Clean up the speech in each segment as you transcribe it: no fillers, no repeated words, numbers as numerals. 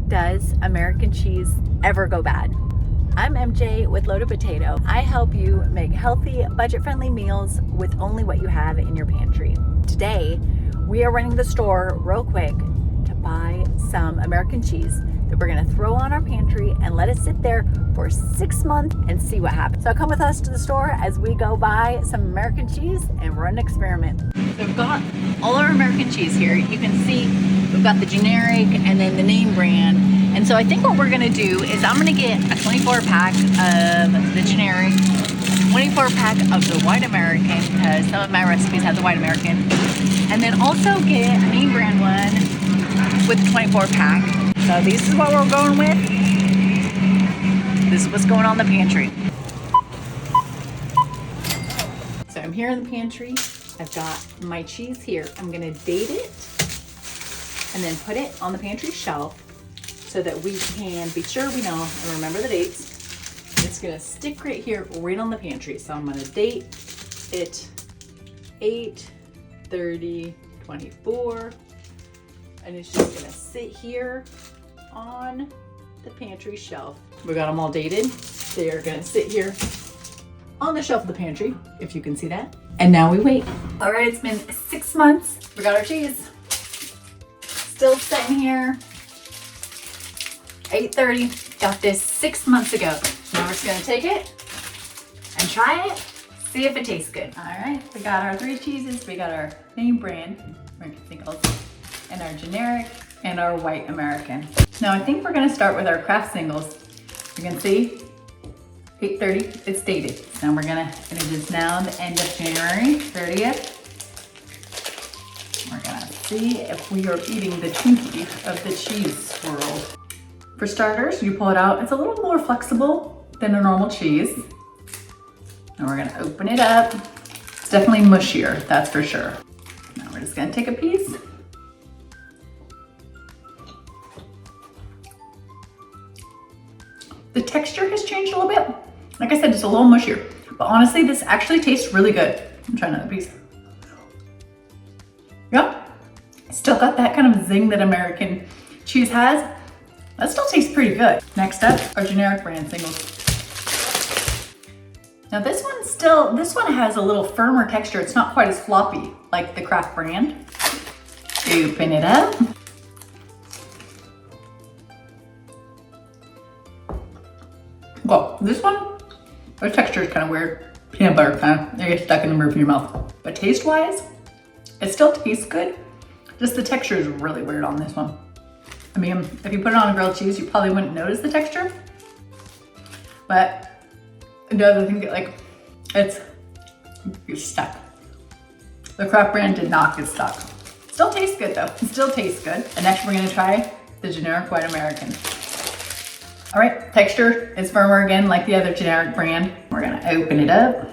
Does American cheese ever go bad? I'm MJ with Loaded Potato. I help you make healthy, budget-friendly meals with only what you have in your pantry. Today, we are running the store real quick to buy some American cheese that we're gonna throw on our pantry and let it sit there for 6 months and see what happens. So come with us to the store as we go buy some American cheese and run an experiment. So we've got all our American cheese here. You can see we've got the generic and then the name brand. And so I think what we're gonna do is I'm gonna get a 24 pack of the generic, a 24 pack of the white American, because some of my recipes have the white American. And then also get a name brand one with the 24 pack. So this is what we're going with. This is what's going on in the pantry. So I'm here in the pantry. I've got my cheese here. I'm gonna date it and then put it on the pantry shelf so that we can be sure we know and remember the dates. It's gonna stick right here, right on the pantry. So I'm gonna date it 8/30/24, and it's just gonna sit here on the pantry shelf. We got them all dated. They are gonna sit here on the shelf of the pantry, if you can see that. And now we wait. All right, it's been 6 months. We got our cheese. Still sitting here. 8:30, got this 6 months ago. Now we're just gonna take it and try it, see if it tastes good. All right, we got our 3 cheeses. We got our name brand, Kraft Singles, and our generic, and our white American. Now I think we're gonna start with our Kraft Singles. You can see 8:30, it's dated. So we're gonna, and it is now the end of January 30th. We're gonna see if we are eating the Twinkie of the cheese swirl. For starters, you pull it out. It's a little more flexible than a normal cheese. And we're gonna open it up. It's definitely mushier, that's for sure. Now we're just gonna take a piece. The texture has changed a little bit. Like I said, it's a little mushier, but honestly, this actually tastes really good. I'm trying another piece. Yeah, still got that kind of zing that American cheese has. That still tastes pretty good. Next up, our generic brand singles. Now this one has a little firmer texture. It's not quite as floppy like the Kraft brand. Open it up. Well, this one, the texture is kind of weird. Peanut butter kind of, they get stuck in the roof of your mouth. But taste-wise, it still tastes good. Just the texture is really weird on this one. I mean, if you put it on a grilled cheese, you probably wouldn't notice the texture. But the other thing, like, it's stuck. The Kraft brand did not get stuck. Still tastes good though, it still tastes good. And next we're gonna try the generic white American. All right, texture is firmer again, like the other generic brand. We're gonna open it up,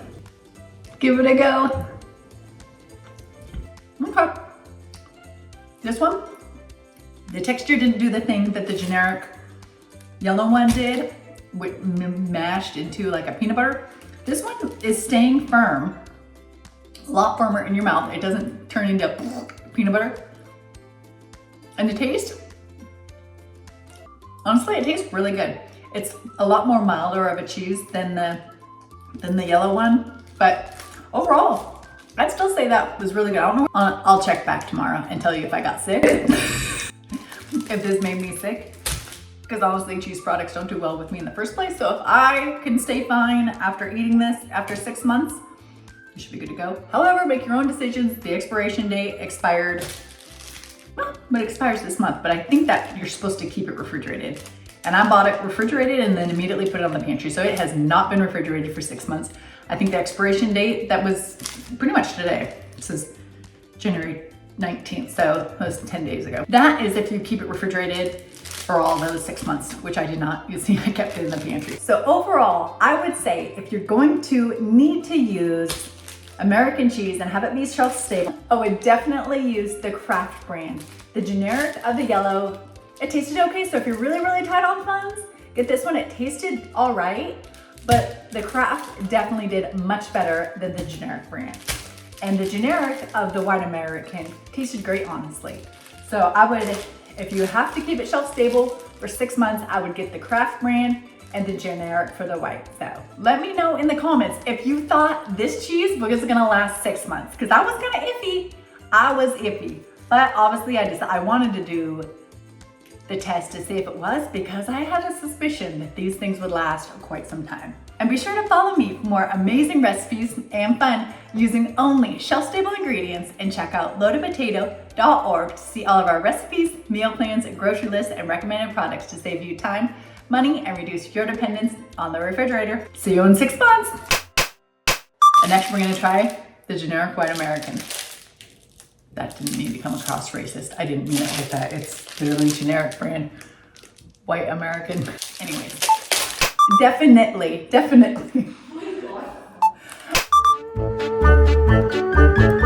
give it a go. Okay. This one, the texture didn't do the thing that the generic yellow one did, with mashed into like a peanut butter. This one is staying firm, a lot firmer in your mouth. It doesn't turn into peanut butter. And the taste, honestly, it tastes really good. It's a lot more milder of a cheese than the yellow one, but overall, I'd still say that was really good. I don't know. I'll check back tomorrow and tell you if I got sick, if this made me sick, because honestly, cheese products don't do well with me in the first place. So if I can stay fine after eating this after 6 months, you should be good to go. However, make your own decisions. The expiration date expired. Well, but it expires this month, but I think that you're supposed to keep it refrigerated. And I bought it refrigerated and then immediately put it on the pantry. So it has not been refrigerated for 6 months. I think the expiration date, that was pretty much today. This is January 19th, so that was 10 days ago. That is if you keep it refrigerated for all those 6 months, which I did not. You see, I kept it in the pantry. So overall, I would say if you're going to need to use American cheese and have it be shelf stable, I would definitely use the Kraft brand. The generic of the yellow, it tasted okay. So if you're really, really tight on funds, get this one. It tasted all right, but the Kraft definitely did much better than the generic brand. And the generic of the white American tasted great, honestly. So I would, if you have to keep it shelf stable, for 6 months, I would get the Kraft brand and the generic for the white. So let me know in the comments if you thought this cheese was gonna last 6 months, because I was kind of iffy. I was iffy, but obviously I wanted to do the test to see if it was, because I had a suspicion that these things would last for quite some time. And be sure to follow me for more amazing recipes and fun using only shelf-stable ingredients, and check out loadedpotato.org to see all of our recipes, meal plans, grocery lists, and recommended products to save you time, money, and reduce your dependence on the refrigerator. See you in 6 months. And next we're gonna try the generic white American. That didn't mean to come across racist. I didn't mean it like that. It's literally generic brand white American. Anyways, definitely. Oh my God.